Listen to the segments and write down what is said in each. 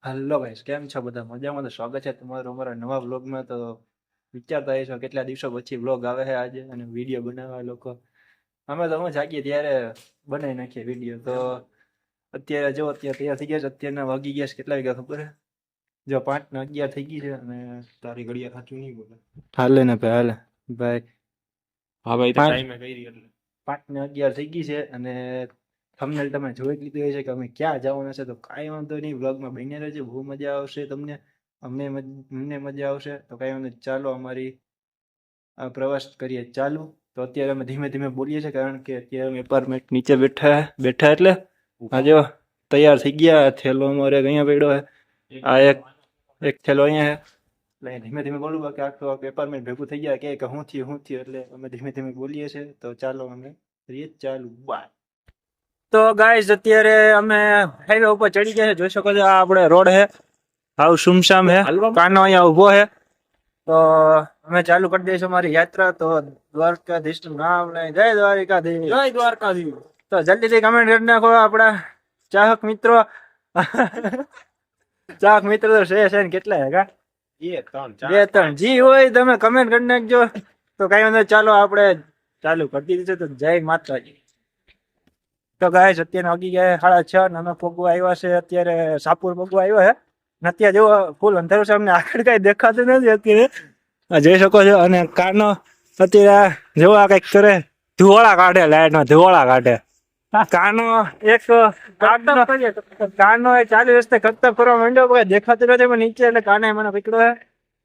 Hello guys, કેમ છો બધા? મજામાં? તો સ્વાગત છે તમારું અમારા નવા વ્લોગમાં. તો વિચારતા હશો કેટલા દિવસો પછી વ્લોગ આવે છે આજે અને વિડીયો બનાવવા લોકો. અમે તો હું જાગીએ ત્યારે બનાવી નાખીએ વિડીયો. તો અત્યારે જો અત્યારે તૈયાર થઈ ગયા છે. અત્યારના વાગી ગયા છે કેટલા વાગ્યા ખબર છે? જો 5:11 થઈ ગઈ છે અને તારી ઘડિયાળ સાચું નહીં બોલે. હાલે ને ભાઈ, હાલે ભાઈ. હા ભાઈ, તો પાંચ ટાઈમે કરી એટલે 5:11 થઈ ગઈ છે અને થંબનેલ તમે જોઈ જ લીધું હશે કે અમે ક્યાં જવાના છે. તો કાંઈ વાંધો નહીં, વ્લોગમાં બન્યા રહેજો, બહુ મજા આવશે તમને. અમને મજા આવશે. તો કાંઈ વાંધો નહીં, ચાલો અમારી આ પ્રવાસ કરીએ ચાલુ. તો અત્યારે અમે ધીમે ધીમે બોલીએ છીએ કારણ કે અત્યારે અમે એપાર્ટમેન્ટ નીચે બેઠા બેઠા એટલે આ જો તૈયાર થઈ ગયા. થેલો અમારે અહીંયા પડ્યો છે. આ એક થેલો અહીંયા છે. એટલે ધીમે ધીમે બોલું કે આખું એપાર્ટમેન્ટ ભેગું થઈ ગયા કે શું થયું એટલે અમે ધીમે ધીમે બોલીએ છીએ. તો ચાલો અમે કરીએ ચાલુ. બાય. તો ગાઈઝ અત્યારે અમે હાઈવે ઉપર ચડી ગયા છે. જોઈ શકો છો આ આપણે રોડ છે, હાવ સુમસામ છે. કાનો અહીંયા ઊભો છે. તો અમે ચાલુ કરી દઈશું અમારી યાત્રા. તો દ્વારકાધીશનું નામ લઈ જય દ્વારકાધીશ, જય દ્વારકાધીશ. તો જલ્દીથી કમેન્ટ કરી નાખો આપણા ચાહક મિત્રો. ચાહક મિત્રો તો છે ને કેટલા હે કા? 1 3 4 બે ત્રણ જી હોય તમે કમેન્ટ કરી નાખજો. તો કઈ વાંધો, ચાલો આપણે ચાલુ કરી દીધું છે. તો જય માતાજી. તો ગાઈસ અત્યારે વાગી ગયા 6:30 ને અમે પગવા આવ્યા છે અત્યારે સાપુર પગવા આવ્યો છે. ને અત્યારે જેવો ફૂલ અંધારું છે, અમને આગળ કઈ દેખાતું નથી અત્યારે. આ જોઈ શકો છો. અને કાનો અત્યારે જેવો આ કઈક કરે, ધુવાળા કાઢે, લાઈટ માં ધુવાળા કાઢે. કાનો એક કાનો એ ચાલુ રસ્તે કરતા ફરવા માંડ્યો, કઈ દેખાતું નથી પણ નીચે. એટલે કાને મને પકડ્યો છે.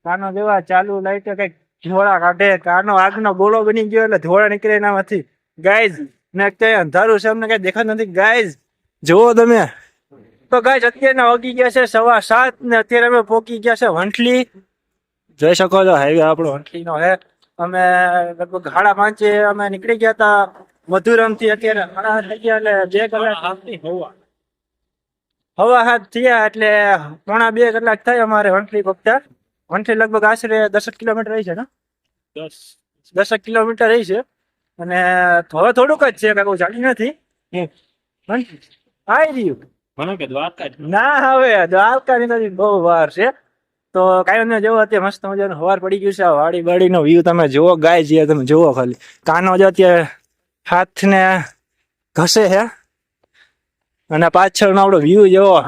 કાનો જેવા ચાલુ લાઈટ કઈક ધુવાળા કાઢે. કાનો આગનો ગોળો બની ગયો એટલે ધુવાળા નીકળે એનામાંથી. ગાઈઝ ને અત્યારે અંધારું છે, અમને કઈ દેખાતું નથી. ગાઈઝ જુઓ તમે. તો ગાઈઝ અત્યારના વાગી ગયા છે 7:15 ને અત્યારે અમે પહોંચી ગયા છે વંથલી. જોઈ શકો છો હાઈવે આપણો વંથલીનો છે. અમે લગભગ 5:30 અમે નીકળી ગયા હતા મધુરમ થી. અત્યારે 7:30 થઈ ગયા એટલે 2 કલાક હવા હાથ થયા એટલે 1.5-2 કલાક થાય અમારે વંથલી પહોંચતા. વંથલી લગભગ આશરે 10 કિલોમીટર રહી છે ને, 10 કિલોમીટર રહી છે. અને હવે થોડુંક જ છે, કઈ જાડી નથી. આવી રહ્યું મને કે દ્વારકા ના, હવે દ્વારકાની નથી, બહુ વાર છે. તો કાંઈ ને જોવો અત્યારે મસ્ત મજાનું સવાર પડી ગયું છે. આ વાડી વાડીનો વ્યૂ તમે જુઓ ગાય છે, તમે જુઓ ખાલી. કાનો જો અત્યારે હાથને ઘસે છે અને પાછળનો આપણો વ્યૂ જોવો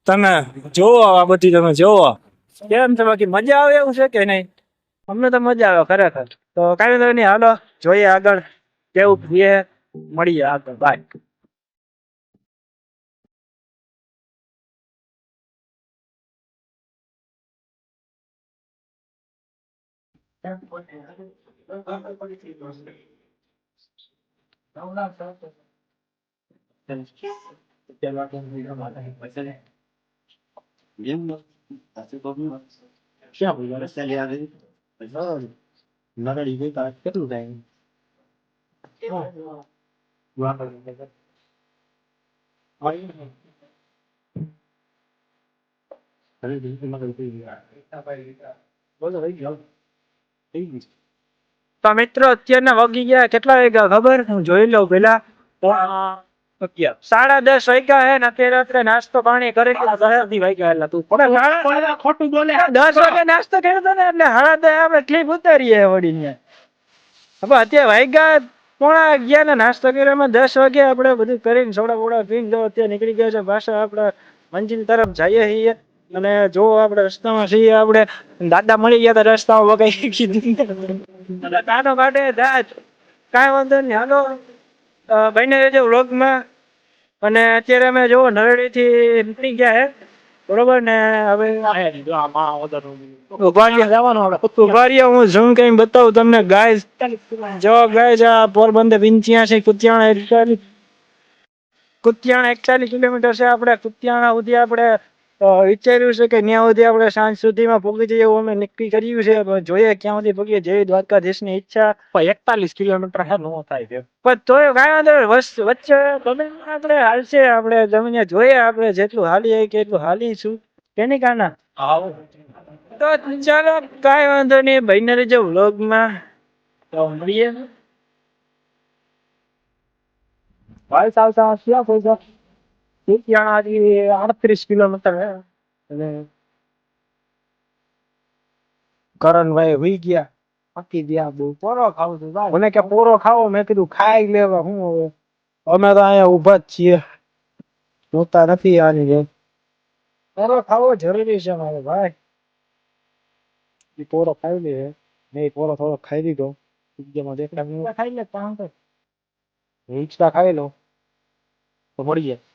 તમે, જોવો આ બધી તમે જોવો. કેમ છે બાકી મજા આવે એવું છે કે નહીં? અમને તો મજા આવે ખરેખર. તો કાંઈ વાંધો નહીં, હાલો જોઈએ આગળ કેવું છે, મળીએ આગળ. બાય. કેટલું થાય? તો મિત્રો અત્યારના વાગી ગયા કેટલા વાગ્યા ખબર? હું જોઈ લઉં પેલા. 10:30 વાગ્યા હે ને. અત્યારે રાત્રે નાસ્તો પાણી કરી વાગ્યા. તું ખોટું બોલે. 10 વાગે નાસ્તો કર્યો હતો ને એટલે 10:30 આપણે ક્લિપ ઉતારીએ વળી. હવે અત્યારે વાગ્યા 9:45 ને નાસ્તો કર્યો એમાં 10 વાગે આપણે બધું કરીને સોડા બોડા પીને જો અત્યારે નીકળી ગયા છે પાછા આપણે મંજિલ તરફ જઈએ છીએ. અને જો આપણે રસ્તામાં છીએ, આપણે દાદા મળી ગયા હતા રસ્તામાં વગાઈ કીધું કાનો કાઢે દાદ. કાંઈ વાંધો નહીં, હાલો બને રહેજો વ્લોગમાં. અને અત્યારે અમે જો નરેડી થી નીકળી ગયા હે, બરોબર ને? હવે ઉભા રહ્યા, હું ઝૂમ કરીને બતાવું તમને. ગાઈઝ જો ગાઈઝ આ પોરબંદર 85 કુતિયાણા 41 કિલોમીટર છે. આપણે કુતિયાણા સુધી આપણે વિચાર્યું છે કે ત્યાં સુધી આપણે સાંજ સુધીમાં પહોંચી જઈએ એવું અમે નક્કી કર્યું છે. જોઈએ ક્યાં સુધી પહોંચીએ, જેવી દ્વારકાધીશની ઈચ્છા. 41 કિલોમીટર હે, નો થાય છે. પણ તોય કાંઈ વાંધો નહીં, વચ્ચે ગમે આપણે હાલશે. આપણે જમીને જોઈએ આપણે જેટલું હાલીએ કે એટલું હાલીશું કે નહીં કાના? તો ચાલો કાંઈ વાંધો નહીં, બને રહેજો વ્લોગમાં. તો મળીએ. ભાઈ સાવ સાવ શું પૈસા કુતિયાણા હજી 38 કિલોમીટર હે અને કરણભાઈ હુઈ ગયા બાકી ગયા બહુ પોરો ખાવું છું ભાઈ મને કે પોરો ખાવો મેં કીધું ખાઈ લેવા હું હવે અમે તો અહીંયા ઊભા જ છીએ જોતા નથી આની જેમ પોરો ખાવો જરૂરી છે મારે ભાઈ ઈ પોરો ખાઈ લે મેં પોરો થોડો ખાઈ લીધો જેમાં દેખાય ખાઈ લે પાંચ ઈંચકા ખાઈ લો તો મળી જાય